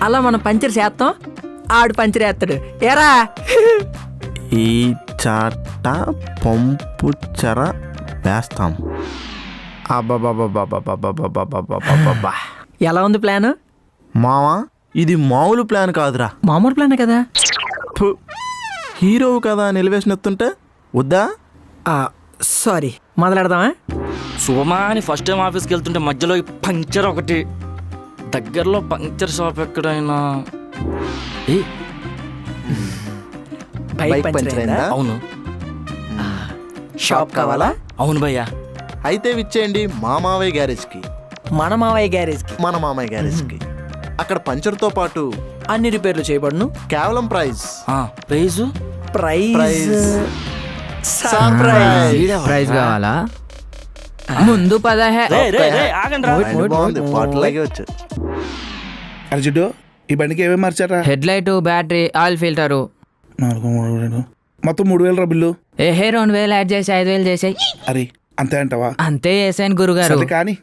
అలా మనం పంచర్ చేస్తాం, ఆడు పంచర్ వేస్తాడు. ఏరా ఈ చాట పంపు చెర వేస్తాం. అబ్బా ఎలా ఉంది ప్లాన్? మావా ఇది మామూలు ప్లాన్ కాదురా. మామూలు ప్లానే కదా. ఫు, హీరోవు కదా ఎలివేషన్ ఎత్తుంటే వద్దా? సారీ, మొదలెడదామా? శుభమా అని ఫస్ట్ టైం ఆఫీస్కి వెళ్తుంటే మధ్యలో ఈ పంక్చర్ ఒకటి. దగ్గరలో పంక్చర్ షాప్ ఎక్కడైనా? బైక్ పంచర్ అయిందా? అవును. షాప్ కావాలా? అవును భయ్యా. అయితే విచ్చేయండి మా మావయ్య గ్యారేజ్కి. మన మావయ్య గ్యారేజ్కి. మన మామయ్య గ్యారేజ్కి. అక్కడ పంచర్తో పాటు అన్ని రిపేర్లు చేయబడును. కేవలం ప్రైజ్ ప్రైజు ప్రైజ్ ప్రైజ్ కావాలా? ముందు పదహే. ఆగండి రా. బాగుంది, పాటలాగే వచ్చు. అర్జుడు ఈ బండికి ఏమేమి మార్చారా? Head light, battery, oil filter. 4 మొత్తం 3,000 రా బిల్లు. 2000 యాడ్ చేసి 5,000 చేసాయి. అరే అంతే అంటావా? అంతే చేసాను గురుగారు. సరే కానీ